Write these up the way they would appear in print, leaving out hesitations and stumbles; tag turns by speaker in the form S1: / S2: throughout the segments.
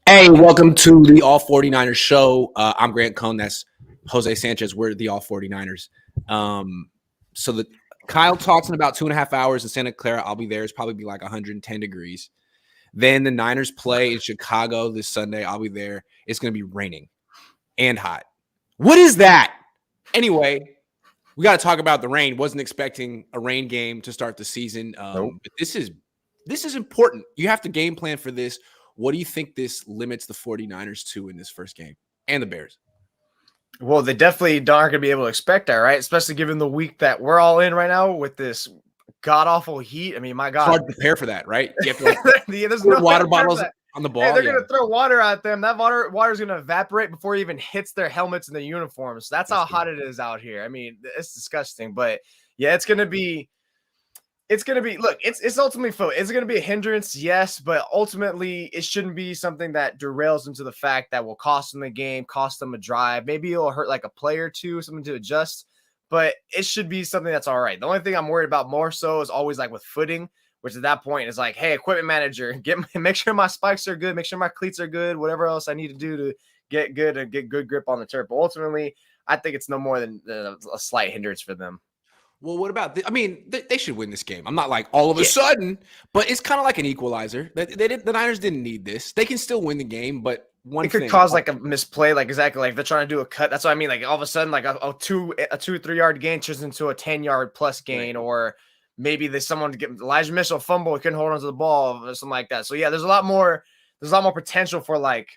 S1: Hey, welcome to the All49ers show. I'm Grant Cohn. That's Jose Sanchez. We're the All49ers. So the Kyle talks in about 2.5 hours in Santa Clara. I'll be there. It's probably be like 110 degrees. Then the Niners play in Chicago this Sunday. I'll be there. It's going to be raining and hot. What is that? Anyway, we got to talk about the rain. Wasn't expecting a rain game to start the season.
S2: Nope.
S1: But this is important. You have to game plan for this. What do you think this limits the 49ers to in this first game and the Bears?
S2: Well, they definitely aren't going to be able to expect that, right? Especially given the week that we're all in right now with this god-awful heat. I mean, my God.
S1: It's hard to prepare for that, right? You have to
S2: there's
S1: put
S2: no
S1: water bottles on the ball.
S2: Hey, they're going to throw water at them. That water is going to evaporate before it even hits their helmets and their uniforms. That's how hot it is out here. I mean, it's disgusting. But, yeah, it's going to be look, it's ultimately it's going to be a hindrance, yes, but ultimately it shouldn't be something that derails them to the fact that will cost them the game, cost them a drive. Maybe it'll hurt like a play or two, something to adjust, but it should be something that's all right. The only thing I'm worried about more so is always like with footing, which at that point is like, hey, equipment manager, make sure my spikes are good, make sure my cleats are good, whatever else I need to do to get good grip on the turf. But ultimately, I think it's no more than a slight hindrance for them.
S1: Well, what about I mean, they should win this game. I'm not like all of a sudden, but it's kind of like an equalizer. The Niners didn't need this. They can still win the game, but
S2: it could cause like a misplay, like exactly like if they're trying to do a cut. That's what I mean. Like all of a sudden, like a 2 or 3 yard gain turns into a 10-yard plus gain, right. Or maybe there's someone to get Elijah Mitchell fumble, he couldn't hold onto the ball or something like that. So yeah, there's a lot more potential for like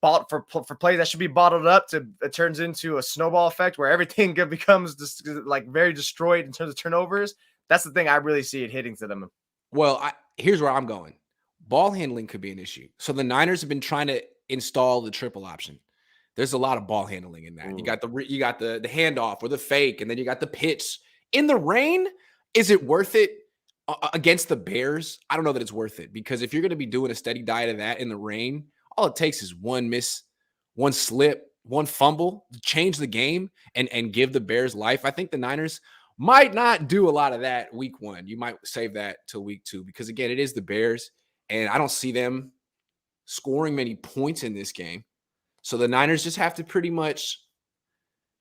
S2: for plays that should be bottled up to it turns into a snowball effect where everything becomes just like very destroyed in terms of turnovers. That's the thing I really see it hitting to them.
S1: Well, here's where I'm going. Ball handling could be an issue. So the Niners have been trying to install the triple option. There's a lot of ball handling in that. Ooh. You got the handoff or the fake, and then you got the pitch. In the rain, is it worth it against the Bears? I don't know that it's worth it because if you're going to be doing a steady diet of that in the rain, all it takes is one miss, one slip, one fumble to change the game and give the Bears life. I think the Niners might not do a lot of that week 1. You might save that till week 2 because, again, it is the Bears, and I don't see them scoring many points in this game. So the Niners just have to pretty much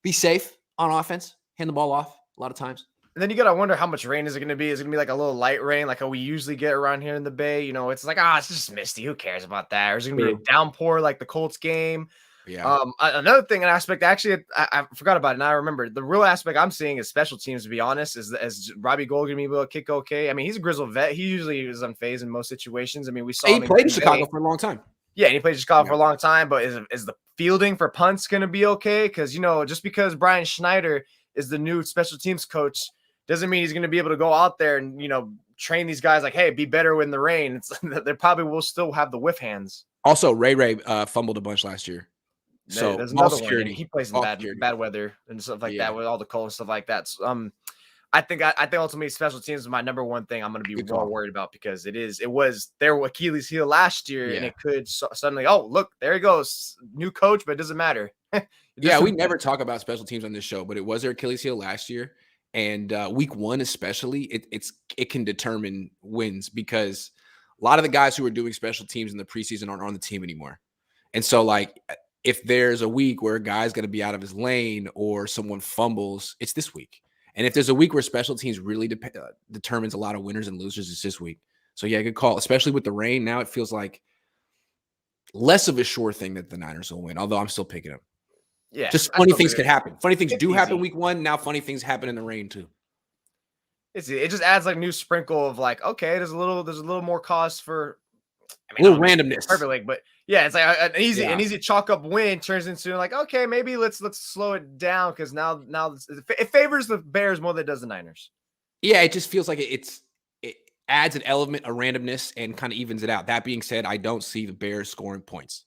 S1: be safe on offense, hand the ball off a lot of times.
S2: And then you got to wonder how much rain is it going to be? Is it going to be like a little light rain like how we usually get around here in the Bay? You know, it's like, it's just misty. Who cares about that? Or is it going to be a downpour like the Colts game?
S1: Yeah.
S2: Another thing, an aspect, actually, I forgot about it. Now I remember. The real aspect I'm seeing is special teams, to be honest, is Robbie Gould going to be able to kick okay? I mean, he's a grizzled vet. He usually is unfazed in most situations. I mean, we saw him.
S1: He played in Chicago for a long time.
S2: Yeah, and he played in Chicago for a long time. But is the fielding for punts going to be okay? Because, you know, just because Brian Schneider is the new special teams coach doesn't mean he's going to be able to go out there and, you know, train these guys like, hey, be better in the rain. They probably will still have the whiff hands.
S1: Also, Ray fumbled a bunch last year. So
S2: there's another security. He plays in bad weather and stuff like that with all the cold and stuff like that. So, I think ultimately special teams is my number one thing I'm going to be more worried about because it was their Achilles heel last year and it could suddenly, look, there he goes. New coach, but it doesn't matter.
S1: We never talk about special teams on this show, but it was their Achilles heel last year. And week 1 especially, it can determine wins because a lot of the guys who are doing special teams in the preseason aren't on the team anymore. And so, like, if there's a week where a guy's going to be out of his lane or someone fumbles, it's this week. And if there's a week where special teams really determines a lot of winners and losers, it's this week. So, yeah, good call. Especially with the rain, now it feels like less of a sure thing that the Niners will win, although I'm still picking them.
S2: Yeah,
S1: just funny things could happen. Funny things do happen week 1. Now funny things happen in the rain too.
S2: It just adds like a new sprinkle of like, okay, there's a little more cause for
S1: a little randomness.
S2: Perfect, but yeah, it's like an easy chalk up win turns into like, okay, maybe let's slow it down because now it favors the Bears more than it does the Niners.
S1: Yeah, it just feels like it adds an element of randomness and kind of evens it out. That being said, I don't see the Bears scoring points.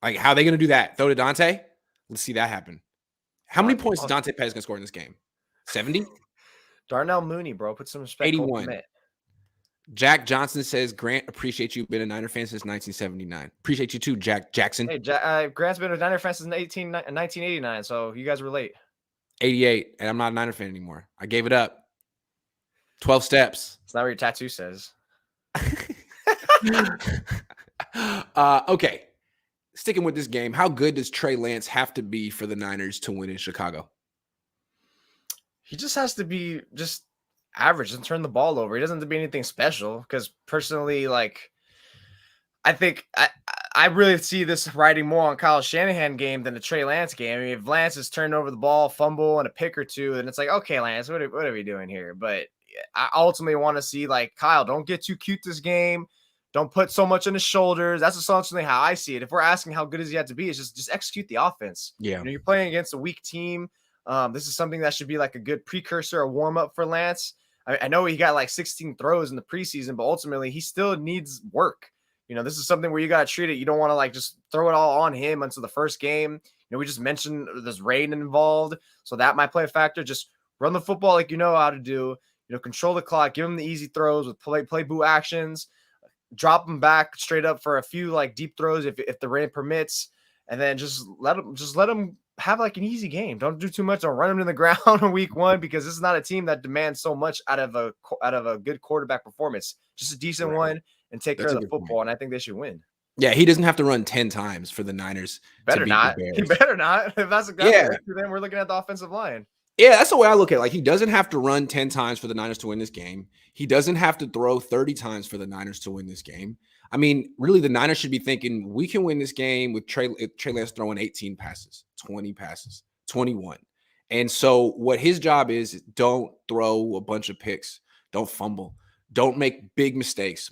S1: Like, how are they going to do that? Throw to Dante? Let's see that happen. How many points is Dante Pettis going to score in this game? 70?
S2: Darnell Mooney, bro. Put some respect.
S1: 81. Jack Johnson says, Grant, appreciate you. Been a Niner fan since 1979. Appreciate you too, Jack Jackson.
S2: Hey, Grant's been a Niner fan since 1989, so you guys relate.
S1: 88, and I'm not a Niner fan anymore. I gave it up. 12 steps.
S2: It's not what your tattoo says.
S1: Okay. Sticking with this game, how good does Trey Lance have to be for the Niners to win in Chicago?
S2: He just has to be just average and turn the ball over. He doesn't have to be anything special because personally, like, I think I really see this riding more on Kyle Shanahan game than the Trey Lance game. I mean, if Lance is turning over the ball, fumble, and a pick or two, then it's like, okay, Lance, what are we doing here? But I ultimately want to see, like, Kyle, don't get too cute this game. Don't put so much on his shoulders. That's essentially how I see it. If we're asking how good does he have to be, it's just execute the offense.
S1: Yeah.
S2: You know, you're playing against a weak team. This is something that should be like a good precursor, a warm up for Lance. I know he got like 16 throws in the preseason, but ultimately he still needs work. You know, this is something where you got to treat it. You don't want to like just throw it all on him until the first game. You know, we just mentioned there's rain involved, so that might play a factor. Just run the football like you know how to do. You know, control the clock, give him the easy throws with play boo actions, drop them back straight up for a few like deep throws if the rain permits, and then just let him have like an easy game. Don't do too much. Don't run him to the ground in week one because this is not a team that demands so much out of a good quarterback performance. Just a decent one. And take care of the football, and I think they should win.
S1: Yeah, he doesn't have to run 10 times for the Niners.
S2: Better not. He better not. If that's exactly then we're looking at the offensive line.
S1: Yeah, that's the way I look at it. Like, he doesn't have to run 10 times for the Niners to win this game. He doesn't have to throw 30 times for the Niners to win this game. I mean, really, the Niners should be thinking, we can win this game with Trey Lance throwing 18 passes, 20 passes, 21. And so what his job is don't throw a bunch of picks. Don't fumble. Don't make big mistakes.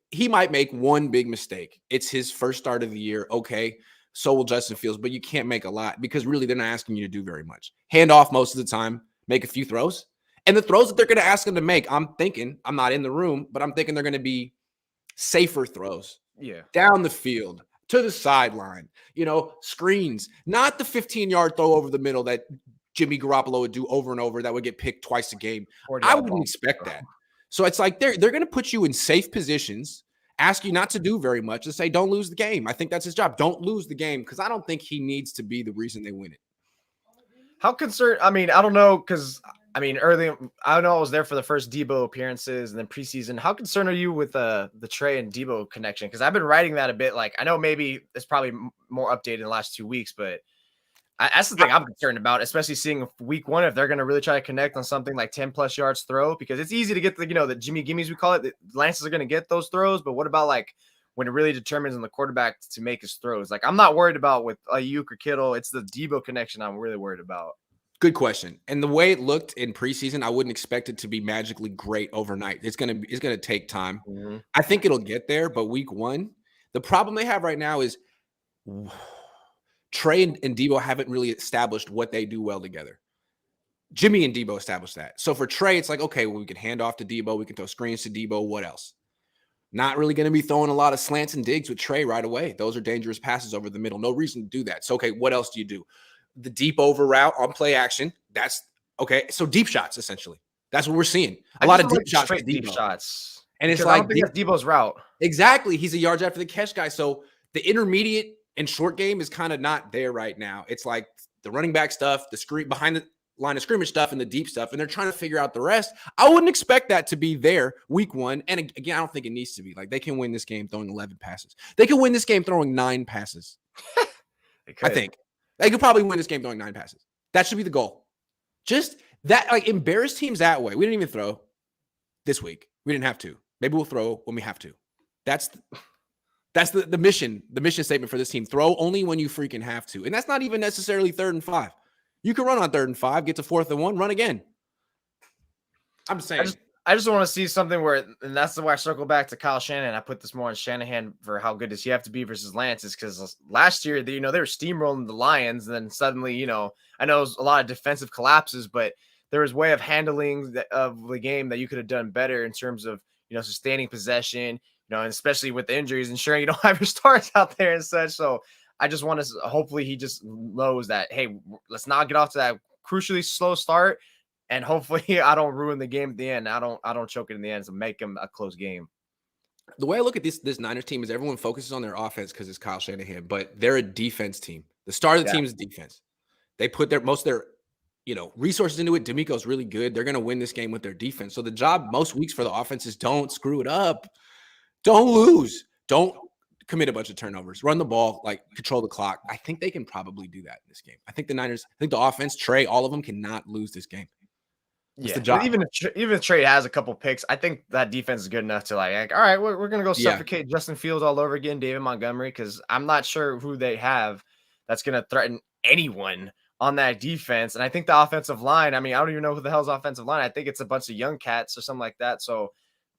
S1: He might make one big mistake. It's his first start of the year. Okay, so will Justin Fields, but you can't make a lot because really they're not asking you to do very much. Hand off most of the time, make a few throws. And the throws that they're going to ask him to make, I'm thinking, I'm not in the room, but I'm thinking they're going to be safer throws.
S2: Yeah.
S1: Down the field, to the sideline, screens, not the 15-yard throw over the middle that Jimmy Garoppolo would do over and over that would get picked twice a game. I wouldn't expect that. So it's like they're going to put you in safe positions, ask you not to do very much, and say, don't lose the game. I think that's his job. Don't lose the game because I don't think he needs to be the reason they win it.
S2: How concerned? I mean, I don't know because, I mean, early, I know I was there for the first Debo appearances and then preseason. How concerned are you with the Trey and Debo connection? Because I've been writing that a bit. Like, I know maybe it's probably more updated in the last 2 weeks, but that's the thing I'm concerned about, especially seeing week one, if they're going to really try to connect on something like 10 plus yards throw, because it's easy to get the Jimmy Gimmies, we call it. The Lances are going to get those throws, but what about like when it really determines on the quarterback to make his throws? Like, I'm not worried about with Ayuk or Kittle. It's the Debo connection I'm really worried about.
S1: Good question. And the way it looked in preseason, I wouldn't expect it to be magically great overnight. It's going to take time. Mm-hmm. I think it'll get there, but week one, the problem they have right now is Trey and Debo haven't really established what they do well together. Jimmy and Debo established that. So for Trey, it's like, okay, well, we can hand off to Debo. We can throw screens to Debo. What else? Not really going to be throwing a lot of slants and digs with Trey right away. Those are dangerous passes over the middle. No reason to do that. So, okay, what else do you do? The deep over route on play action. That's okay. So deep shots, essentially. That's what we're seeing. A lot of deep shots.
S2: Deep shots.
S1: And it's like,
S2: I don't think that's Debo's route.
S1: Exactly. He's a yards after the catch guy. So the intermediate and short game is kind of not there right now. It's like the running back stuff, the screen behind the line of scrimmage stuff, and the deep stuff, and they're trying to figure out the rest. I wouldn't expect that to be there week one. And again, I don't think it needs to be. Like, they can win this game throwing 11 passes. They can win this game throwing 9 passes. I think they could probably win this game throwing 9 passes. That should be the goal. Just that, like, embarrass teams that way. We didn't even throw this week. We didn't have to. Maybe we'll throw when we have to. That's the mission statement for this team. Throw only when you freaking have to. And that's not even necessarily 3rd and 5. You can run on 3rd and 5, get to 4th and 1, run again. I'm saying.
S2: I just want to see something where, and that's the way I circle back to Kyle Shanahan. I put this more on Shanahan for how good does he have to be versus Lance, is because last year, they were steamrolling the Lions. And then suddenly, I know it was a lot of defensive collapses, but there was a way of handling of the game that you could have done better in terms of, sustaining possession, and especially with the injuries, ensuring you don't have your stars out there and such. So I just want to, hopefully he just knows that, hey, let's not get off to that crucially slow start. And hopefully I don't ruin the game at the end. I don't choke it in the end to make him a close game.
S1: The way I look at this Niners team is everyone focuses on their offense because it's Kyle Shanahan, but they're a defense team. The star of the team is defense. They put most of their resources into it. D'Amico's really good. They're going to win this game with their defense. So the job most weeks for the offense is don't screw it up. Don't lose. Don't commit a bunch of turnovers, run the ball, like control the clock. I think they can probably do that in this game. I think the offense, Trey, all of them cannot lose this game. That's the job.
S2: Even if Trey has a couple picks, I think that defense is good enough to like all right, we're gonna go suffocate Justin Fields all over again, David Montgomery, because I'm not sure who they have that's gonna threaten anyone on that defense. And I think the offensive line, I mean, I don't even know who the hell's offensive line. I think it's a bunch of young cats or something like that. So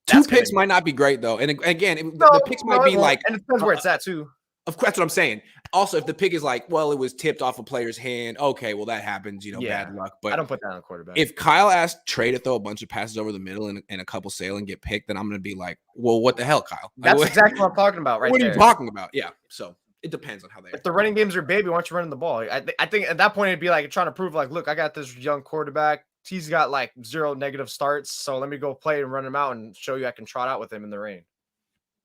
S1: 2 picks might not be great though. And again, the picks might be like,
S2: and it depends where it's at too.
S1: Of course, that's what I'm saying. Also, if the pick is like, well, it was tipped off a player's hand, okay, well, that happens, bad luck. But
S2: I don't put that on quarterback.
S1: If Kyle asked Trey to throw a bunch of passes over the middle and a couple sail and get picked, then I'm going to be like, well, what the hell, Kyle?
S2: That's exactly what I'm talking about right there.
S1: What are you talking about? Yeah, so it depends on how they
S2: If the running game's your baby, why don't you run the ball? I think at that point, it'd be like trying to prove like, look, I got this young quarterback. He's got like 0 negative starts, so let me go play and run him out and show you I can trot out with him in the rain.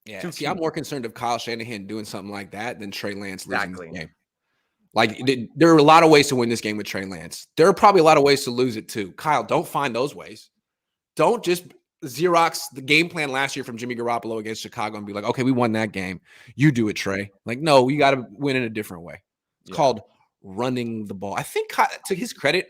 S1: Yeah, see, I'm more concerned of Kyle Shanahan doing something like that than Trey Lance losing the game. Like, there are a lot of ways to win this game with Trey Lance. There are probably a lot of ways to lose it too. Kyle, don't find those ways. Don't just Xerox the game plan last year from Jimmy Garoppolo against Chicago and be like, okay, we won that game. You do it, Trey. Like, no, you got to win in a different way. It's called running the ball. I think, to his credit,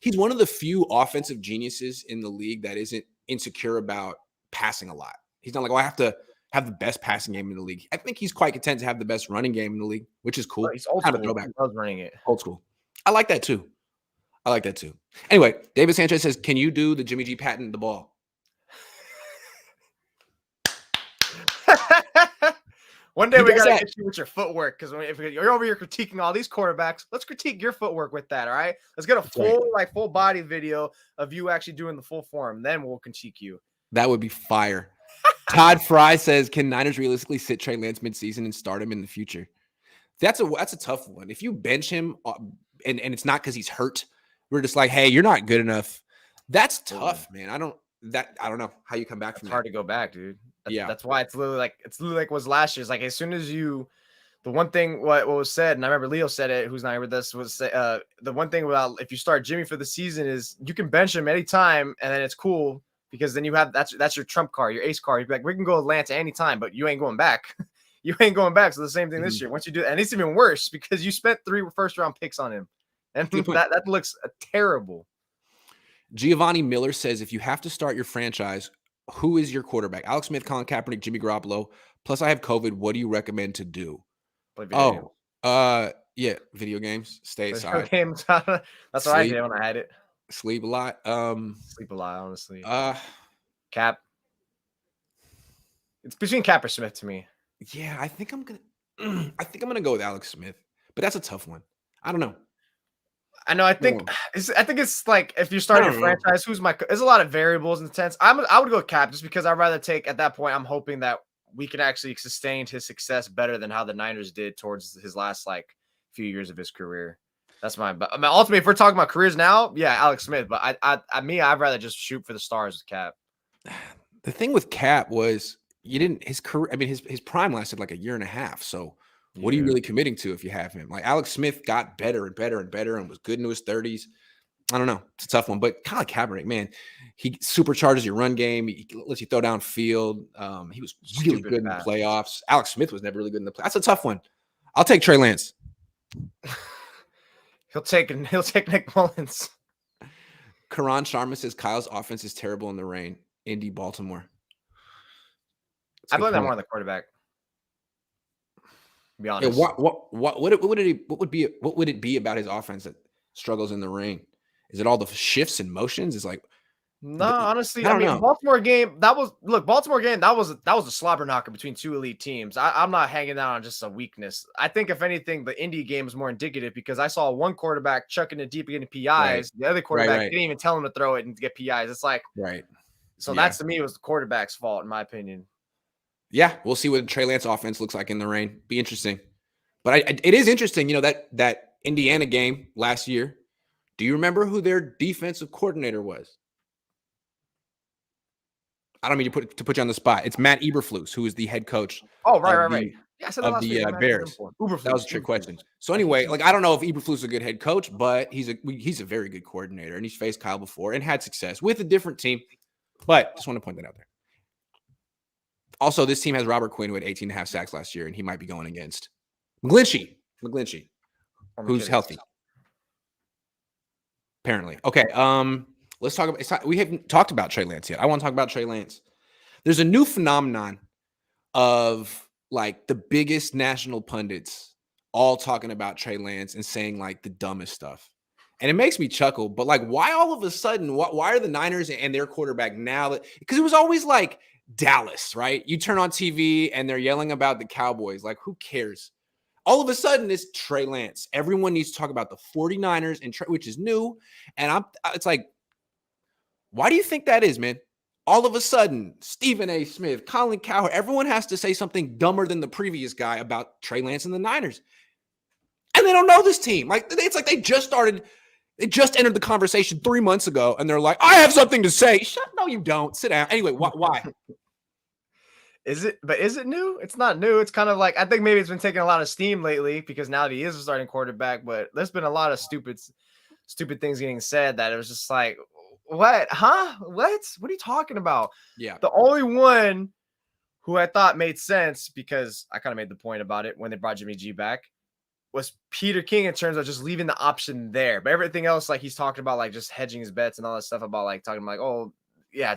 S1: he's one of the few offensive geniuses in the league that isn't insecure about passing a lot. He's not like, oh, I have to have the best passing game in the league. I think he's quite content to have the best running game in the league, which is cool.
S2: He's old school. He loves running it.
S1: Old school. I like that too. Anyway, David Sanchez says, can you do the Jimmy G patent the ball?
S2: One day we got to hit you with your footwork, because if you're over here critiquing all these quarterbacks, let's critique your footwork with that, all right? Let's get a full body video of you actually doing the full form. Then we'll critique you. That
S1: would be fire. Todd Fry says, can Niners realistically sit Trey Lance midseason and start him in the future? That's a tough one. If you bench him and it's not because he's hurt, we're just like, hey, you're not good enough. That's tough, man. I don't know how you come back from that.
S2: It's hard to go back, dude. That's why it's literally like it was last year's. Like, as soon as the one thing what was said, and I remember Leo said it, who's not here with us, was the one thing about if you start Jimmy for the season is you can bench him anytime and then it's cool. Because then you have that's your trump card, your ace card. You'd be like, we can go with Lance anytime, but you ain't going back. You ain't going back. So the same thing this year. Once you do, and it's even worse because you spent 3 first-round picks on him, and that looks terrible.
S1: Giovanni Miller says, if you have to start your franchise, who is your quarterback? Alex Smith, Colin Kaepernick, Jimmy Garoppolo. Plus, I have COVID. What do you recommend to do?
S2: Play video games.
S1: Video games. Stay aside.
S2: Games. That's what I did when I had it.
S1: Sleep a lot.
S2: Sleep a lot, honestly. Cap. It's between Cap or Smith to me.
S1: Yeah, I think I'm gonna go with Alex Smith, but that's a tough one. I don't know.
S2: I know. I think it's like if you're starting a franchise, there's a lot of variables in the sense. I would go with Cap just because I'd rather take at that point. I'm hoping that we can actually sustain his success better than how the Niners did towards his last few years of his career. That's mine. But ultimately, if we're talking about careers now, yeah, Alex Smith. But I'd rather just shoot for the stars with Cap.
S1: The thing with Cap was his career. I mean, his prime lasted like a year and a half. So what are you really committing to if you have him? Like Alex Smith got better and better and better and was good into his 30s. I don't know. It's a tough one. But Colin Kaepernick, man, he supercharges your run game. He lets you throw downfield. He was really good in the playoffs. Alex Smith was never really good in the playoffs. That's a tough one. I'll take Trey Lance.
S2: He'll take Nick Mullins.
S1: Karan Sharma says Kyle's offense is terrible in the rain. Indy, Baltimore.
S2: I blame that more on the quarterback. To be honest.
S1: Yeah, what would it be about his offense that struggles in the rain? Is it all the shifts and motions? It's like
S2: no, honestly, I mean, Baltimore game, that was a slobber knocker between 2 elite teams. I'm not hanging out on just a weakness. I think if anything, the Indy game is more indicative because I saw one quarterback chucking it deep into PIs. Right. The other quarterback didn't even tell him to throw it and get PIs. It's like, So that's to me, it was the quarterback's fault, in my opinion.
S1: Yeah, we'll see what the Trey Lance offense looks like in the rain. Be interesting. But it is interesting, that Indiana game last year. Do you remember who their defensive coordinator was? I don't mean to put you on the spot. It's Matt Eberflus, who is the head coach.
S2: Oh, right. Yeah, I said
S1: of the Bears. That was a trick question. So anyway, I don't know if Eberflus is a good head coach, but he's a very good coordinator, and he's faced Kyle before and had success with a different team. But just want to point that out there. Also, this team has Robert Quinn, who had 18.5 sacks last year, and he might be going against McGlinchey, who's healthy. Apparently. Okay, let's talk about – we haven't talked about Trey Lance yet. I want to talk about Trey Lance. There's a new phenomenon of, like, the biggest national pundits all talking about Trey Lance and saying, like, the dumbest stuff. And it makes me chuckle, but, like, why all of a sudden, why are the Niners and their quarterback now – because it was always, like, Dallas, right? You turn on TV and they're yelling about the Cowboys. Like, who cares? All of a sudden, it's Trey Lance. Everyone needs to talk about the 49ers, and which is new. And it's like, why do you think that is, man? All of a sudden, Stephen A. Smith, Colin Cowherd, everyone has to say something dumber than the previous guy about Trey Lance and the Niners. And they don't know this team. Like, it's like they just entered the conversation 3 months ago, and they're like, I have something to say. No, you don't. Sit down. Anyway, why?
S2: Is it new? It's not new. It's kind of like, I think maybe it's been taking a lot of steam lately because now that he is a starting quarterback, but there's been a lot of stupid things getting said that it was just like, what? Huh? What are you talking about?
S1: Yeah.
S2: The only one who I thought made sense, because I kind of made the point about it when they brought Jimmy G back, was Peter King in terms of just leaving the option there. But everything else, like he's talking about like just hedging his bets and all that stuff about like talking like, oh yeah,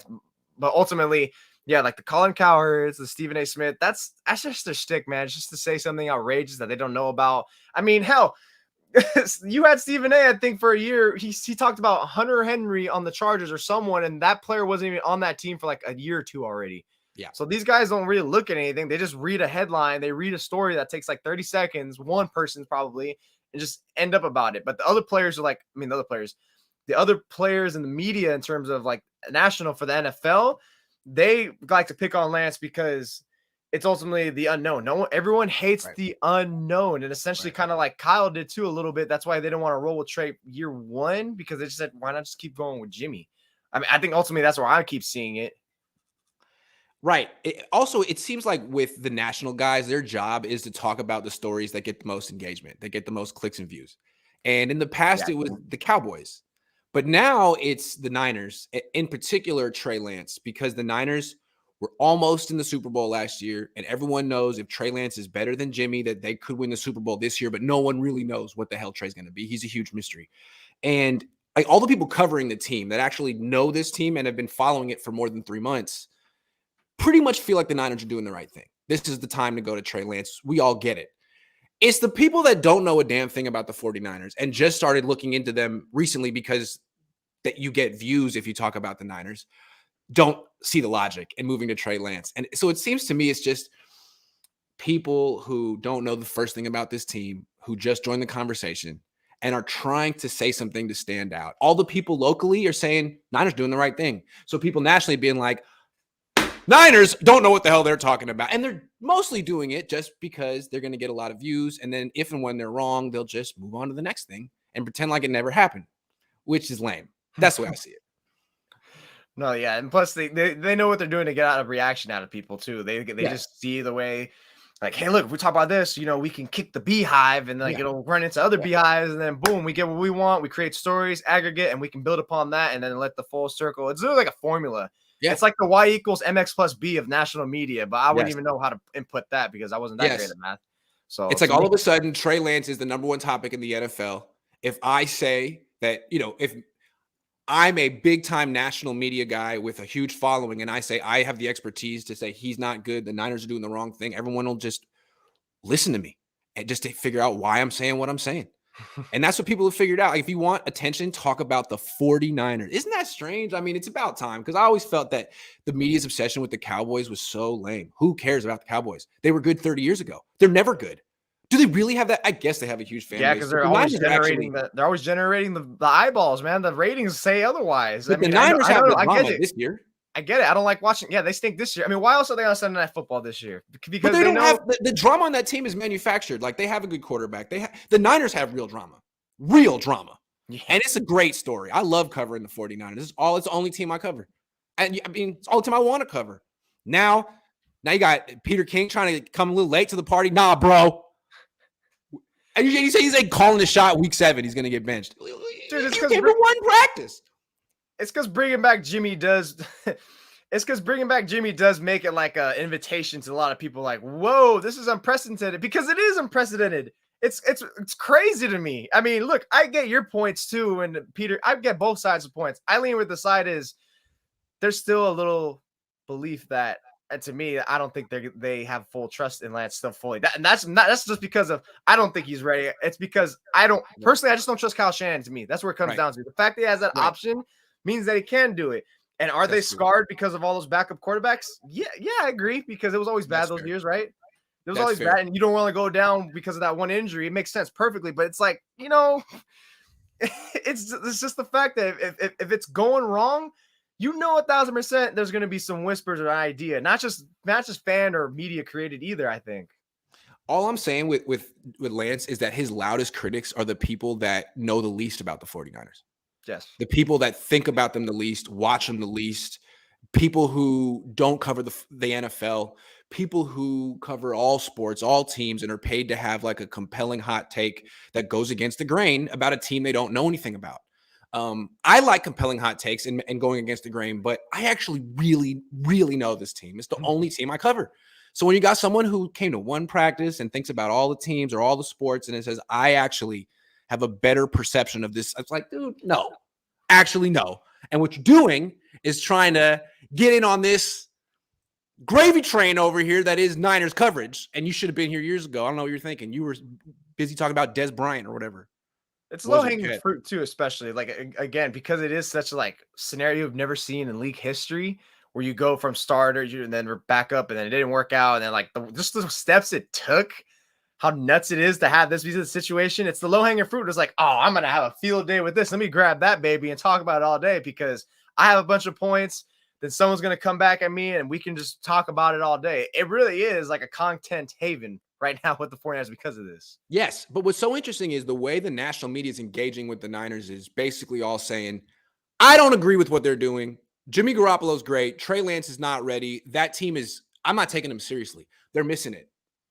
S2: but ultimately, yeah, like the Colin Cowherds, the Stephen A. Smith, that's just their shtick, man. It's just to say something outrageous that they don't know about. I mean, hell, you had Stephen A., I think, for a year. He talked about Hunter Henry on the Chargers or someone, and that player wasn't even on that team for like a year or two already.
S1: Yeah.
S2: So these guys don't really look at anything. They just read a headline. They read a story that takes like 30 seconds, one person probably, and just end up about it. But the other players are like, the other players in the media in terms of like national for the NFL, they like to pick on Lance because it's ultimately the unknown. Everyone hates the unknown, and essentially kind of like Kyle did too a little bit. That's why they don't want to roll with Trey year one, because they just said, why not just keep going with Jimmy? I mean, I think ultimately that's where I keep seeing it.
S1: Right. It seems like with the national guys, their job is to talk about the stories that get the most engagement, that get the most clicks and views. And in the past, it was the Cowboys. But now it's the Niners, in particular Trey Lance, because the Niners were almost in the Super Bowl last year, and everyone knows if Trey Lance is better than Jimmy, that they could win the Super Bowl this year, but no one really knows what the hell Trey's going to be. He's a huge mystery. And like all the people covering the team that actually know this team and have been following it for more than 3 months pretty much feel like the Niners are doing the right thing. This is the time to go to Trey Lance. We all get it. It's the people that don't know a damn thing about the 49ers and just started looking into them recently because that you get views if you talk about the Niners, don't see the logic in moving to Trey Lance. And so it seems to me it's just people who don't know the first thing about this team, who just joined the conversation and are trying to say something to stand out. All the people locally are saying Niners doing the right thing. So people nationally being like, Niners don't know what the hell they're talking about. And they're mostly doing it just because they're going to get a lot of views. And then if and when they're wrong, they'll just move on to the next thing and pretend like it never happened, which is lame. That's the way I see it.
S2: No, yeah. And plus they know what they're doing to get out of reaction out of people too. They just see the way like, hey, look, if we talk about this, we can kick the beehive and like it'll run into other beehives, and then boom, we get what we want. We create stories, aggregate, and we can build upon that and then let the full circle. It's really like a formula. Yeah. It's like the Y equals MX plus B of national media, but I wouldn't even know how to input that because I wasn't that great at math. So
S1: it's like all of a sudden Trey Lance is the number one topic in the NFL. If I say that, if I'm a big time national media guy with a huge following and I say I have the expertise to say he's not good, the Niners are doing the wrong thing, everyone will just listen to me and just to figure out why I'm saying what I'm saying. And that's what people have figured out. Like, if you want attention, talk about the 49ers. Isn't that strange? I mean, it's about time, because I always felt that the media's obsession with the Cowboys was so lame. Who cares about the Cowboys? They were good 30 years ago. They're never good. Do they really have that? I guess they have a huge fan base.
S2: Yeah, because they're always generating the eyeballs, man. The ratings say otherwise.
S1: But the Niners have the drama this year.
S2: I get it. I don't like watching. Yeah, they stink this year. I mean, why else are they on Sunday Night Football this year?
S1: Because they don't have the drama on that team is manufactured. Like, they have a good quarterback. The Niners have real drama. Yeah. And it's a great story. I love covering the 49ers. It's the only team I cover. And I mean, it's all the team I want to cover. Now you got Peter King trying to come a little late to the party. Nah, bro. And you say he's like calling a shot week 7. He's going to get benched. Dude, it's because one practice.
S2: It's because bringing back Jimmy does. It's because bringing back Jimmy does make it like an invitation to a lot of people. Like, whoa, this is unprecedented, because it is unprecedented. It's crazy to me. I mean, look, I get your points too, and Peter, I get both sides of points. I lean with the side is there's still a little belief that, and to me, I don't think they have full trust in Lance still fully. That's just because of I don't think he's ready. It's because I just don't trust Kyle Shanahan. To me, that's where it comes down to. The fact that he has that option means that he can do it. And are they scarred because of all those backup quarterbacks? Yeah, I agree, because it was always bad those years, right? It was always bad, and you don't want to go down because of that one injury. It makes sense perfectly, but it's like, it's just the fact that if it's going wrong, 1,000% there's going to be some whispers or idea, not just fan or media created either, I think.
S1: All I'm saying with Lance is that his loudest critics are the people that know the least about the 49ers.
S2: Yes.
S1: The people that think about them the least, watch them the least, people who don't cover the NFL, people who cover all sports, all teams, and are paid to have like a compelling hot take that goes against the grain about a team they don't know anything about. I like compelling hot takes and going against the grain, but I actually really, really know this team. It's the only team I cover. So when you got someone who came to one practice and thinks about all the teams or all the sports and it says, I actually have a better perception of this, it's like, dude, no, actually no. And what you're doing is trying to get in on this gravy train over here that is Niners coverage. And you should have been here years ago. I don't know what you're thinking. You were busy talking about Des Bryant or whatever.
S2: It's low-hanging fruit too, especially like, again, because it is such a like scenario you've never seen in league history, where you go from starter and then we're back up and then it didn't work out. And then like just the steps it took, how nuts it is to have this be the situation. It's the low-hanging fruit. It's like, oh, I'm going to have a field day with this. Let me grab that baby and talk about it all day because I have a bunch of points. Then someone's going to come back at me and we can just talk about it all day. It really is like a content haven right now with the 49ers because of this.
S1: Yes, but what's so interesting is the way the national media is engaging with the Niners is basically all saying, I don't agree with what they're doing. Jimmy Garoppolo's great. Trey Lance is not ready. That team is, I'm not taking them seriously. They're missing it.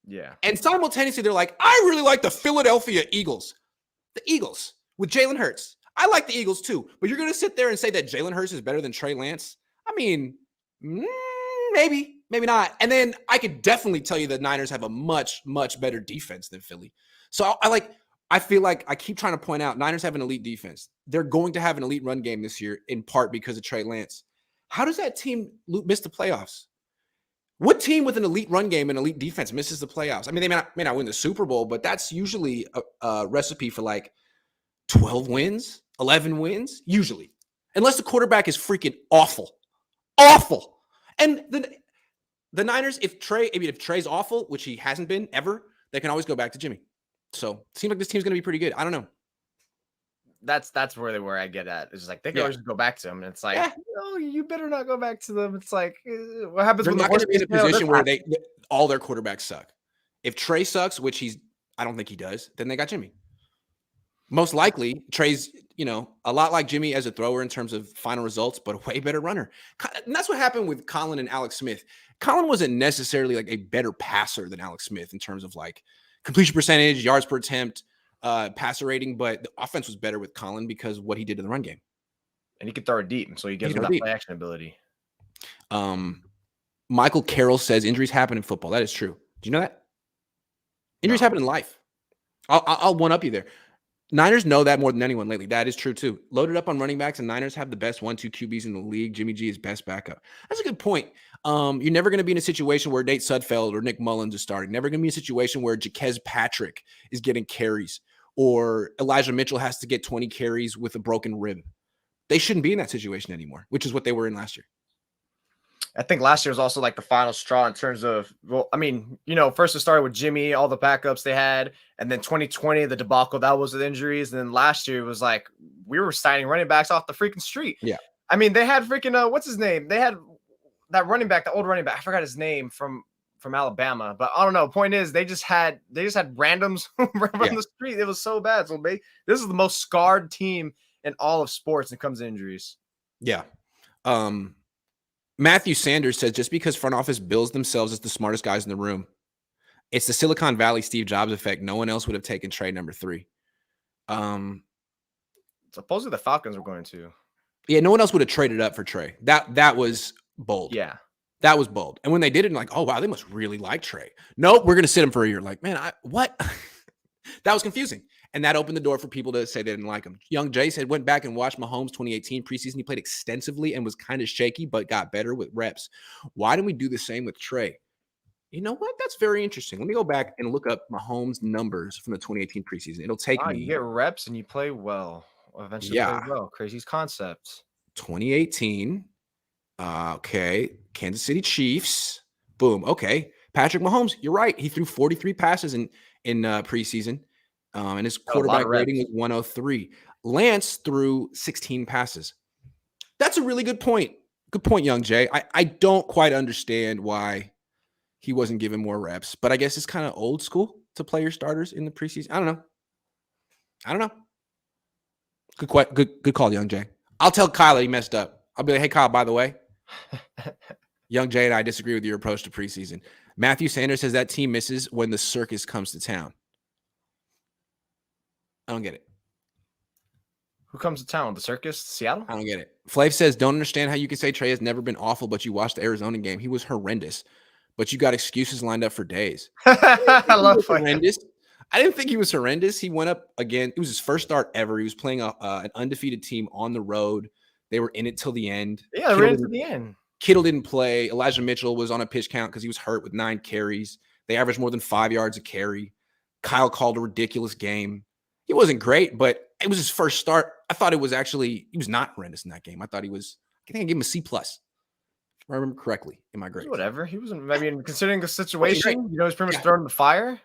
S2: Yeah.
S1: And simultaneously, they're like, I really like the Philadelphia Eagles. The Eagles with Jalen Hurts. I like the Eagles too. But you're going to sit there and say that Jalen Hurts is better than Trey Lance? I mean, maybe not. And then I could definitely tell you that Niners have a much, much better defense than Philly. So I feel like I keep trying to point out Niners have an elite defense. They're going to have an elite run game this year, in part because of Trey Lance. How does that team miss the playoffs? What team with an elite run game and elite defense misses the playoffs? I mean, they may not win the Super Bowl, but that's usually a recipe for like 12 wins, 11 wins, usually. Unless the quarterback is freaking awful. Awful. And the Niners, if Trey's awful, which he hasn't been ever, they can always go back to Jimmy. So it seems like this team's going to be pretty good. I don't know.
S2: That's really where I get at. It's like they can always go back to them, and it's like, no, you better not go back to them. It's like, what happens when
S1: they're not going to be in a position where all their quarterbacks suck. If Trey sucks, which I don't think he does, then they got Jimmy. Most likely, Trey's, a lot like Jimmy as a thrower in terms of final results, but a way better runner. And that's what happened with Colin and Alex Smith. Colin wasn't necessarily like a better passer than Alex Smith in terms of like completion percentage, yards per attempt, passer rating, but the offense was better with Colin because of what he did in the run game.
S2: And he could throw it deep, so he gives him that play action ability.
S1: Michael Carroll says injuries happen in football. That is true. Do you know that? Injuries happen in life. I'll one-up you there. Niners know that more than anyone lately. That is true, too. Loaded up on running backs, and Niners have the best 1-2 QBs in the league. Jimmy G is best backup. That's a good point. You're never going to be in a situation where Nate Sudfeld or Nick Mullins is starting. Never going to be in a situation where Jaquez Patrick is getting carries or Elijah Mitchell has to get 20 carries with a broken rib. They shouldn't be in that situation anymore, which is what they were in last year.
S2: I think last year was also like the final straw in terms of, first it started with Jimmy, all the backups they had, and then 2020, the debacle that was with injuries. And then last year it was like, we were signing running backs off the freaking street.
S1: Yeah.
S2: I mean, they had freaking, what's his name? They had that running back, the old running back. I forgot his name from Alabama, but I don't know. Point is they just had randoms from the street. It was so bad. So this is the most scarred team in all of sports when it comes to injuries.
S1: Yeah. Matthew Sanders says, just because front office bills themselves as the smartest guys in the room, it's the Silicon Valley Steve Jobs effect. No one else would have taken trade number 3.
S2: Supposedly the Falcons were going to.
S1: Yeah, no one else would have traded up for Trey. That was bold.
S2: Yeah.
S1: That was bold. And when they did it, like, oh, wow, they must really like Trey. Nope, we're going to sit him for a year. Like, man, what? That was confusing. And that opened the door for people to say they didn't like him. Young Jay said, went back and watched Mahomes 2018 preseason. He played extensively and was kind of shaky, but got better with reps. Why didn't we do the same with Trey? You know what? That's very interesting. Let me go back and look up Mahomes' numbers from the 2018 preseason. It'll take me.
S2: You get reps and you play well. Eventually play well. Crazy's concept.
S1: 2018. Okay. Kansas City Chiefs. Boom. Okay. Patrick Mahomes, you're right. He threw 43 passes in preseason. And his quarterback rating was 103. Lance threw 16 passes. That's a really good point. Good point, Young Jay. I don't quite understand why he wasn't given more reps, but I guess it's kind of old school to play your starters in the preseason. I don't know. Good call, Young Jay. I'll tell Kyle that he messed up. I'll be like, hey, Kyle, by the way, Young Jay and I disagree with your approach to preseason. Matthew Sanders says that team misses when the circus comes to town. I don't get it.
S2: Who comes to town? The circus? Seattle?
S1: I don't get it. Flav says, don't understand how you can say Trey has never been awful, but you watched the Arizona game. He was horrendous, but you got excuses lined up for days.
S2: I love
S1: horrendous. I didn't think he was horrendous. He went up again. It was his first start ever. He was playing an undefeated team on the road. They were in it till the end.
S2: Yeah, right to the end.
S1: Kittle didn't play. Elijah Mitchell was on a pitch count because he was hurt with 9 carries. They averaged more than 5 yards a carry. Kyle called a ridiculous game. He wasn't great, but it was his first start. I thought he was not horrendous in that game. I think I gave him a C+. If I remember correctly in my grades.
S2: Whatever. He wasn't, considering the situation, he's pretty much thrown in the fire.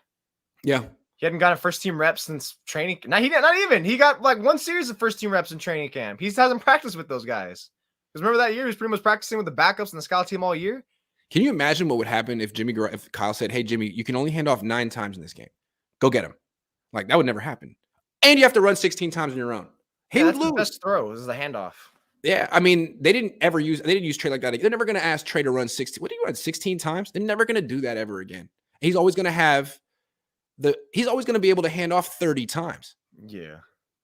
S1: Yeah.
S2: He hadn't gotten first team reps since training. Now he didn't, not even. He got like 1 series of first team reps in training camp. He hasn't practiced with those guys. Because remember that year, he was pretty much practicing with the backups and the scout team all year.
S1: Can you imagine what would happen if Kyle said, hey, Jimmy, you can only hand off 9 times in this game. Go get him. Like, that would never happen. And you have to run 16 times on your own. He would lose.
S2: The best throw is the handoff.
S1: Yeah, I mean, they didn't use Trey like that. They're never going to ask Trey to run 16. What do you run 16 times? They're never going to do that ever again. He's always going to be able to hand off 30 times.
S2: Yeah.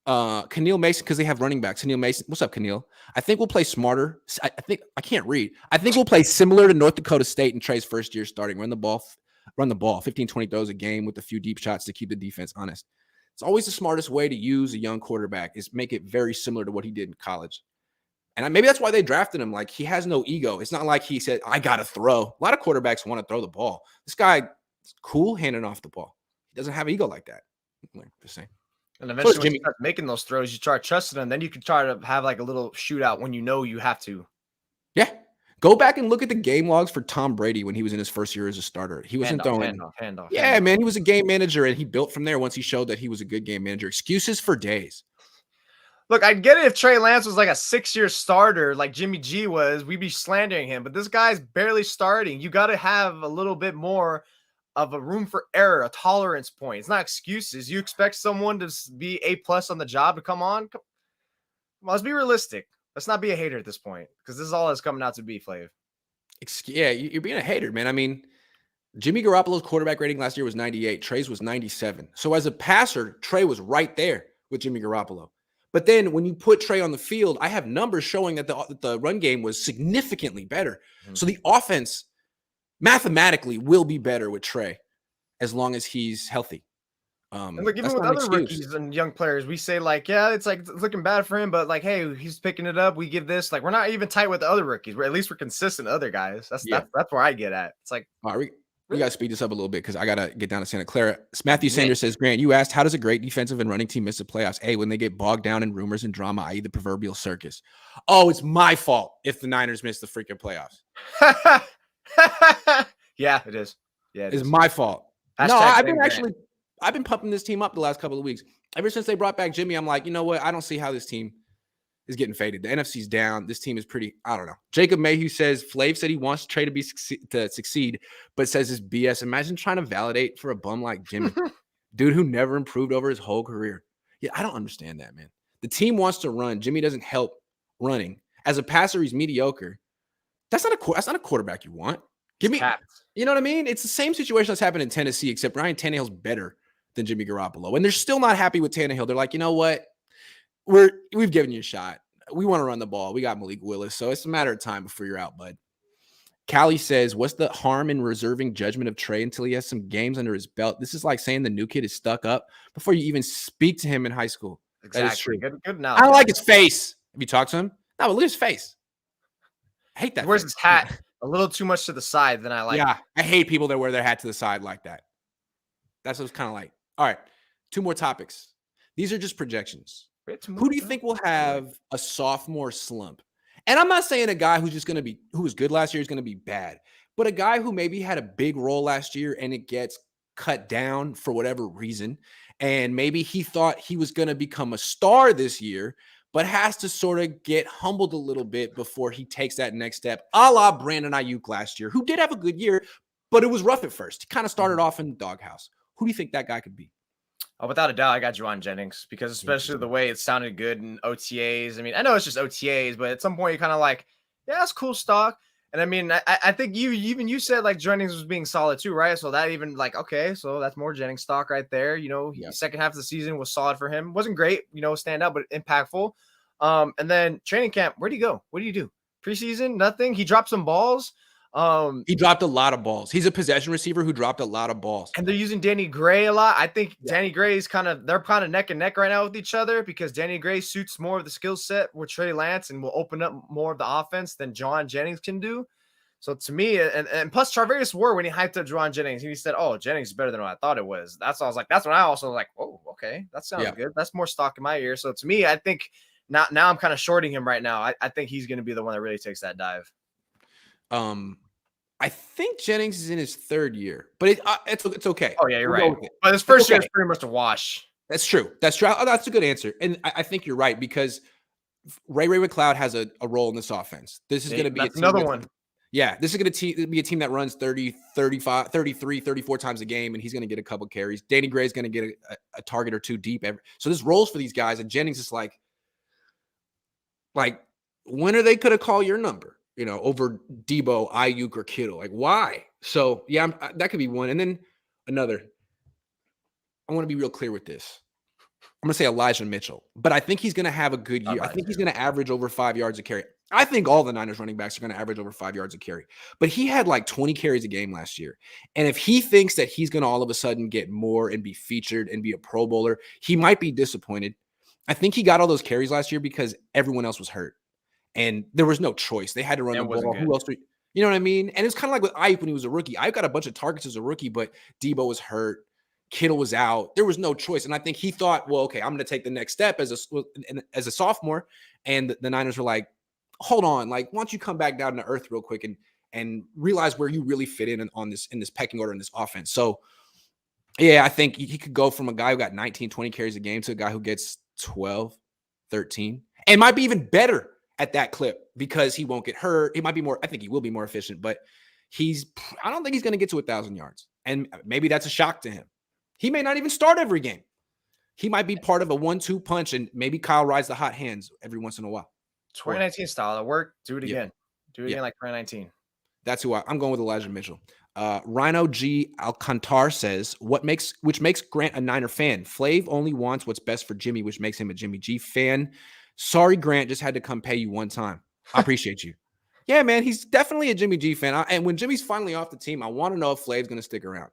S1: Keneal Mason, because they have running backs. Keneal Mason, what's up, Keneal? I think we'll play smarter. I can't read. I think we'll play similar to North Dakota State in Trey's first year starting. Run the ball, 15, 20 throws a game with a few deep shots to keep the defense honest. It's always the smartest way to use a young quarterback is make it very similar to what he did in college. And maybe that's why they drafted him. Like, he has no ego. It's not like he said, I got to throw. A lot of quarterbacks want to throw the ball. This guy is cool handing off the ball. He doesn't have ego like that. Just saying.
S2: And eventually, when you start making those throws, you start trusting them. Then you can try to have like a little shootout when you know you have to.
S1: Yeah. Go back and look at the game logs for Tom Brady when he was in his first year as a starter. He wasn't throwing.
S2: Handoff.
S1: Yeah, man. He was a game manager, and he built from there once he showed that he was a good game manager. Excuses for days.
S2: Look, I'd get it if Trey Lance was like a 6-year starter like Jimmy G was. We'd be slandering him. But this guy's barely starting. You got to have a little bit more of a room for error, a tolerance point. It's not excuses. You expect someone to be A+ on the job to come on? Let's be realistic. Let's not be a hater at this point, because this is all it's coming out to be, Flav.
S1: Yeah, you're being a hater, man. I mean, Jimmy Garoppolo's quarterback rating last year was 98. Trey's was 97. So as a passer, Trey was right there with Jimmy Garoppolo. But then when you put Trey on the field, I have numbers showing that the run game was significantly better. Mm-hmm. So the offense mathematically will be better with Trey as long as he's healthy.
S2: And look, even with other rookies and young players, we say like, yeah, it's like it's looking bad for him, but like, hey, he's picking it up. We give this, like, we're not even tight with the other rookies. At least we're consistent with other guys. That's where I get at. It's like,
S1: all right, we got to speed this up a little bit because I got to get down to Santa Clara. Matthew Sanders says, Grant, you asked, how does a great defensive and running team miss the playoffs? A, when they get bogged down in rumors and drama, i.e. the proverbial circus. Oh, it's my fault if the Niners miss the freaking playoffs.
S2: Yeah, it is. Yeah,
S1: it's my fault. #, I've been pumping this team up the last couple of weeks. Ever since they brought back Jimmy, I'm like, you know what? I don't see how this team is getting faded. The NFC's down. This team is pretty, I don't know. Jacob Mayhew says, Flav said he wants Trey to succeed, but says it's BS. Imagine trying to validate for a bum like Jimmy. Dude who never improved over his whole career. Yeah, I don't understand that, man. The team wants to run. Jimmy doesn't help running. As a passer, he's mediocre. That's not a quarterback you want. Give me, you know what I mean? It's the same situation that's happened in Tennessee, except Ryan Tannehill's better than Jimmy Garoppolo. And they're still not happy with Tannehill. They're like, you know what? We've given you a shot. We want to run the ball. We got Malik Willis. So it's a matter of time before you're out, bud. Callie says, what's the harm in reserving judgment of Trey until he has some games under his belt? This is like saying the new kid is stuck up before you even speak to him in high school.
S2: Exactly.
S1: That is true.
S2: Good
S1: I
S2: analogy.
S1: don't like his face. Have you talked to him? No, but look at his face. I hate that.
S2: He wears his hat a little too much to the side than I like.
S1: Yeah, I hate people that wear their hat to the side like that. That's what it's kind of like. All right, 2 more topics. These are just projections. Who do you think will have a sophomore slump? And I'm not saying a guy who's just going to be, who was good last year is going to be bad, but a guy who maybe had a big role last year and it gets cut down for whatever reason. And maybe he thought he was going to become a star this year, but has to sort of get humbled a little bit before he takes that next step, a la Brandon Ayuk last year, who did have a good year, but it was rough at first. He kind of started off in the doghouse. Who do you think that guy could be?
S2: Oh, without a doubt, I got Juwan Jennings because especially the way it sounded good in OTAs. I mean, I know it's just OTAs, but at some point you're kind of like, yeah, that's cool stock. And I mean, I think you said like Jennings was being solid too, right? So that even like, okay, so that's more Jennings stock right there. You know, second half of the season was solid for him. Wasn't great, stand out, but impactful. And then training camp, where'd he go? What do you do? Preseason, nothing. He dropped some balls.
S1: He dropped a lot of balls. He's a possession receiver who dropped a lot of balls.
S2: And they're using Danny Gray a lot. I think Danny Gray is they're kind of neck and neck right now with each other because Danny Gray suits more of the skill set with Trey Lance and will open up more of the offense than Juwan Jennings can do. So to me, and plus Charvarius Ward, when he hyped up Juwan Jennings, he said, "Oh, Jennings is better than what I thought it was." That's what I was like. That's when I also was like, "Oh, okay, that sounds good. That's more stock in my ear." So to me, I think now I'm kind of shorting him right now. I think he's going to be the one that really takes that dive.
S1: I think Jennings is in his 3rd year, but it's okay.
S2: Oh yeah, you're right. But his first year is pretty much a wash.
S1: That's true. That's true. Oh, that's a good answer, and I think you're right because Ray McLeod has a role in this offense. This is going to be
S2: another one.
S1: Yeah, this is going to be a team that runs 30, 35, 33, 34 times a game, and he's going to get a couple carries. Danny Gray is going to get a target or 2 deep. So this rolls for these guys, and Jennings is like, when are they going to call your number? Over Debo, Ayuk, or Kittle. Like, why? So, yeah, that could be one. And then another. I want to be real clear with this. I'm going to say Elijah Mitchell, but I think he's going to have a good year. I think he's going to average over 5 yards a carry. I think all the Niners running backs are going to average over 5 yards a carry. But he had like 20 carries a game last year. And if he thinks that he's going to all of a sudden get more and be featured and be a Pro Bowler, he might be disappointed. I think he got all those carries last year because everyone else was hurt. And there was no choice. They had to run the ball. Who else? You know what I mean? And it's kind of like with Ayuk when he was a rookie. Ayuk got a bunch of targets as a rookie, but Debo was hurt. Kittle was out. There was no choice. And I think he thought, well, okay, I'm going to take the next step as a sophomore. And the Niners were like, hold on. Like, why don't you come back down to earth real quick and realize where you really fit in this pecking order in this offense. So, yeah, I think he could go from a guy who got 19, 20 carries a game to a guy who gets 12, 13, and might be even better at that clip because he won't get hurt. He might be more, I think he will be more efficient, but I don't think he's going to get to 1,000 yards. And maybe that's a shock to him. He may not even start every game. He might be part of a 1-2 punch, and maybe Kyle rides the hot hands every once in a while.
S2: 2019 style at work. Do it again. Do it again like 2019.
S1: That's who I'm going with. Elijah Mitchell. Rhino G Alcantar says, which makes Grant a Niner fan. Flav only wants what's best for Jimmy, which makes him a Jimmy G fan. Sorry, Grant, just had to come pay you one time. I appreciate you. Yeah, man, he's definitely a Jimmy G fan. And when Jimmy's finally off the team, I want to know if Flav's going to stick around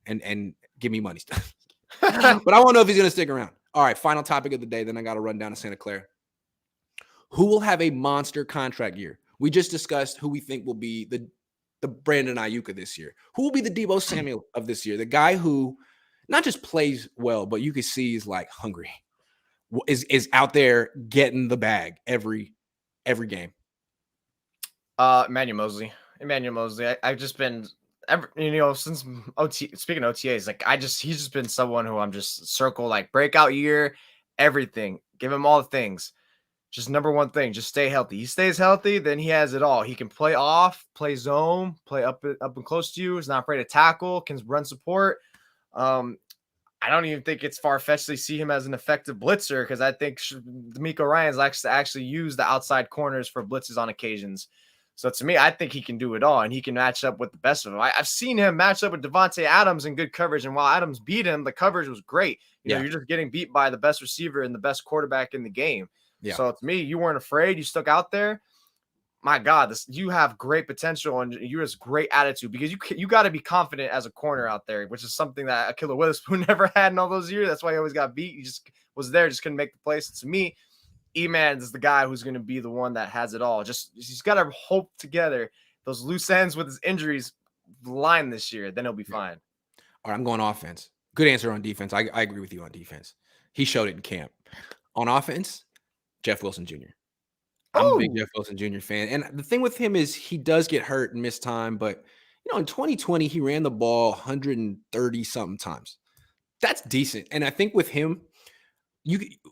S1: and give me money stuff. But I want to know if he's going to stick around. All right, final topic of the day. Then I got to run down to Santa Clara. Who will have a monster contract year? We just discussed who we think will be the Brandon Ayuk of this year. Who will be the Debo Samuel of this year? The guy who not just plays well, but you can see is like hungry. Is out there getting the bag every game.
S2: Emmanuel Mosley. I've just been since speaking of OTAs, like he's just been someone who I'm just circle like breakout year, everything. Give him all the things. Just number one thing, just stay healthy. He stays healthy, then he has it all. He can play off, play zone, play up and close to you. He's not afraid to tackle, can run support. I don't even think it's far-fetched to see him as an effective blitzer because I think D'Amico Ryans likes to actually use the outside corners for blitzes on occasions. So to me, I think he can do it all, and he can match up with the best of them. I've seen him match up with Devontae Adams in good coverage, and while Adams beat him, the coverage was great. You know, you're just getting beat by the best receiver and the best quarterback in the game. Yeah. So to me, you weren't afraid. You stuck out there. my God, you have great potential and you have great attitude because you got to be confident as a corner out there, which is something that Akilla Witherspoon never had in all those years. That's why he always got beat. He just was there, just couldn't make the plays. To me, E-Man is the guy who's going to be the one that has it all. He's got to hope together those loose ends with his injuries line this year. Then he'll be fine.
S1: All right, I'm going offense. Good answer on defense. I agree with you on defense. He showed it in camp. On offense, Jeff Wilson Jr. I'm a big Jeff Wilson Jr. fan. And the thing with him is he does get hurt and miss time. But, in 2020, he ran the ball 130-something times. That's decent. And I think with him,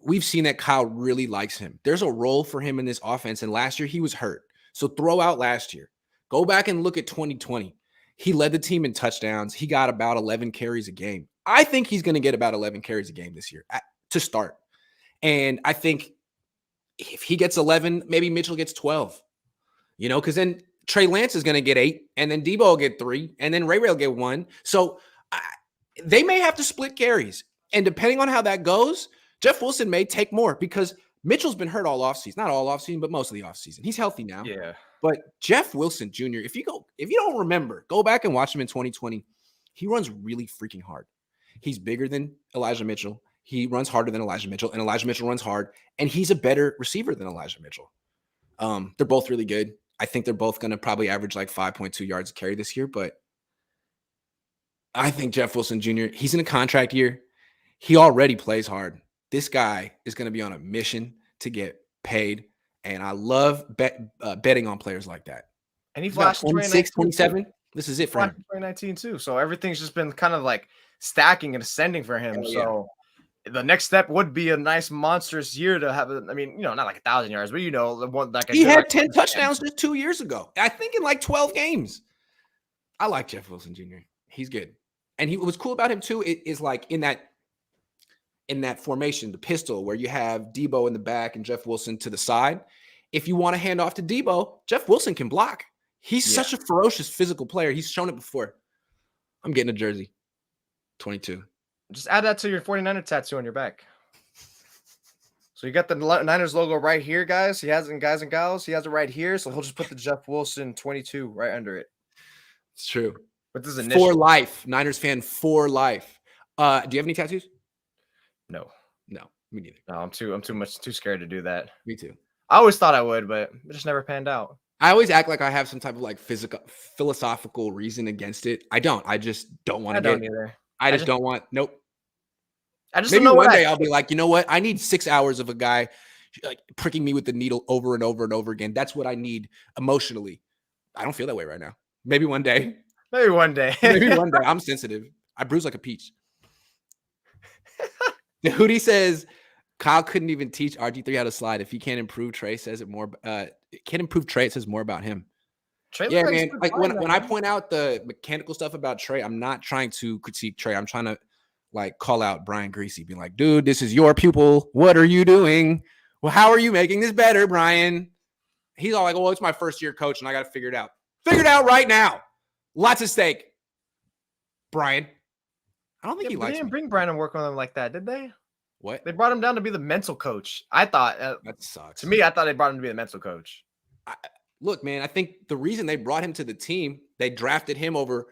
S1: we've seen that Kyle really likes him. There's a role for him in this offense. And last year, he was hurt. So throw out last year. Go back and look at 2020. He led the team in touchdowns. He got about 11 carries a game. I think he's going to get about 11 carries a game this year to start. And I think if he gets 11, maybe Mitchell gets 12, because then Trey Lance is going to get 8, and then Debo will get 3, and then Ray will get 1. So they may have to split carries. And depending on how that goes, Jeff Wilson may take more because Mitchell's been hurt all offseason. Not all offseason, but most of the offseason. He's healthy now.
S2: Yeah.
S1: But Jeff Wilson Jr., if you don't remember, go back and watch him in 2020. He runs really freaking hard. He's bigger than Elijah Mitchell. He runs harder than Elijah Mitchell, and Elijah Mitchell runs hard, and he's a better receiver than Elijah Mitchell. They're both really good. I think they're both going to probably average like 5.2 yards a carry this year, but I think Jeff Wilson Jr., he's in a contract year. He already plays hard. This guy is going to be on a mission to get paid, and I love betting on players like that.
S2: And he flashed
S1: 26, 27. This is it for him.
S2: 2019 too. So everything's just been kind of like stacking and ascending for him.
S1: Oh,
S2: so the next step would be a nice monstrous year to have. Not like 1,000 yards, but the one like
S1: he had 10 touchdowns just 2 years ago. I think in like 12 games. I like Jeff Wilson Jr. He's good, and what's cool about him too is like in that formation, the pistol where you have Debo in the back and Jeff Wilson to the side. If you want to hand off to Debo, Jeff Wilson can block. He's such a ferocious physical player. He's shown it before. I'm getting a jersey. 22.
S2: Just add that to your 49er tattoo on your back. So you got the Niners logo right here, guys. He has it, guys and gals. He has it right here. So he'll just put the Jeff Wilson 22 right under it.
S1: It's true.
S2: But this is
S1: for life. Niners fan for life. Do you have any tattoos?
S2: No,
S1: me neither.
S2: No, I'm too scared to do that.
S1: Me too.
S2: I always thought I would, but it just never panned out.
S1: I always act like I have some type of like philosophical reason against it. I don't. I just don't want to
S2: get either.
S1: I just don't want. Nope.
S2: I just
S1: maybe
S2: don't know
S1: one day I'll be like, you know what? I need 6 hours of a guy like pricking me with the needle over and over and over again. That's what I need emotionally. I don't feel that way right now. Maybe one day.
S2: Maybe one day.
S1: I'm sensitive. I bruise like a peach. The Hootie says Kyle couldn't even teach RG3 how to slide. If he can't improve, Trey says it more. Can't improve Trey. It says more about him.
S2: Trey,
S1: yeah, man. Like when I point out the mechanical stuff about Trey, I'm not trying to critique Trey. I'm trying to like call out Brian Greasy, being like, dude, this is your pupil. What are you doing? Well, how are you making this better, Brian? He's all like, well, it's my first year coach and I got to figure it out. Figure it out right now. Lots of stake. Brian. I don't think he likes
S2: They didn't
S1: me.
S2: bring Brian and work on him like that, did they?
S1: What?
S2: They brought him down to be the mental coach. I thought
S1: that sucks.
S2: To me, I thought they brought him to be the mental coach.
S1: Look, man, I think the reason they brought him to the team, they drafted him over,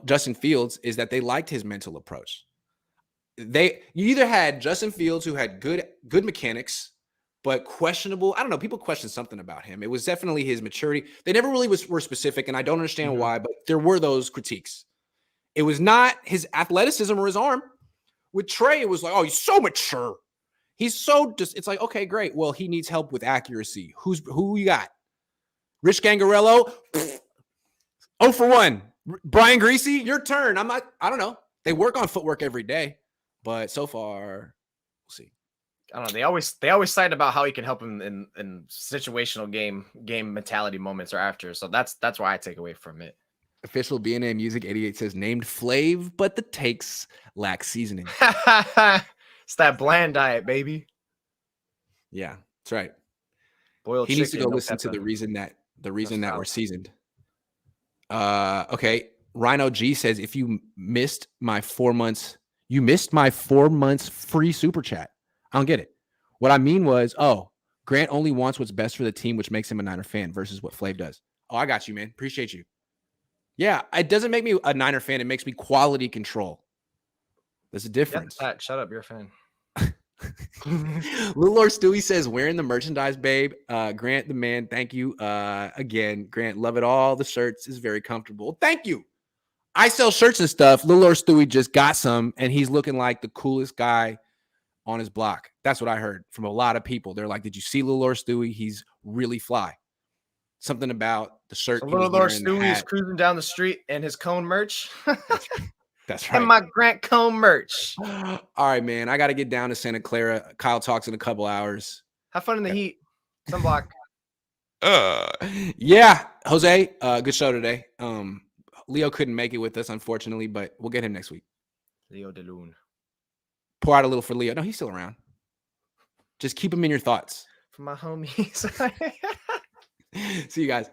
S1: Justin Fields, is that they liked his mental approach. You either had Justin Fields, who had good mechanics, but questionable. I don't know. People question something about him. It was definitely his maturity. They never really were specific, and I don't understand why, but there were those critiques. It was not his athleticism or his arm. With Trey, it was like, oh, he's so mature. He's so just, it's like, okay, great. Well, he needs help with accuracy. Who you got? Rich Gangarello? 0 for 1. Brian Greasy, your turn. I don't know. They work on footwork every day, but so far, we'll see.
S2: I don't know. They always cite about how he can help him in situational game mentality moments or after. So that's why I take away from it.
S1: Official BNA Music 88 says named Flav, but the takes lack seasoning.
S2: It's that bland diet, baby.
S1: Yeah, that's right.
S2: Boiled
S1: he
S2: chicken,
S1: needs to go
S2: no
S1: listen
S2: pepper.
S1: to the reason that we're seasoned. Okay. Rhino G says if you missed my 4 months, free super chat. I don't get it. What I mean was, Grant only wants what's best for the team, which makes him a Niner fan versus what Flav does. Oh, I got you, man. Appreciate you. Yeah, it doesn't make me a Niner fan. It makes me quality control. There's a difference.
S2: Pat, shut up. You're a fan.
S1: Little Lord Stewie says, wearing the merchandise, babe. Grant the man, thank you. Again, Grant, love it all. The shirts is very comfortable. Thank you. I sell shirts and stuff. Little Lord Stewie just got some, and he's looking like the coolest guy on his block. That's what I heard from a lot of people. They're like, did you see Little Lord Stewie? He's really fly. Something about the shirt.
S2: So Little Lord Stewie is cruising down the street in his Cohn merch.
S1: That's right.
S2: And my Grant Cohn merch.
S1: All right, man. I got to get down to Santa Clara. Kyle talks in a couple hours.
S2: Have fun in the heat. Sunblock.
S1: Yeah, Jose, good show today. Leo couldn't make it with us, unfortunately, but we'll get him next week.
S2: Leo DeLune.
S1: Pour out a little for Leo. No, he's still around. Just keep him in your thoughts.
S2: For my homies.
S1: See you guys.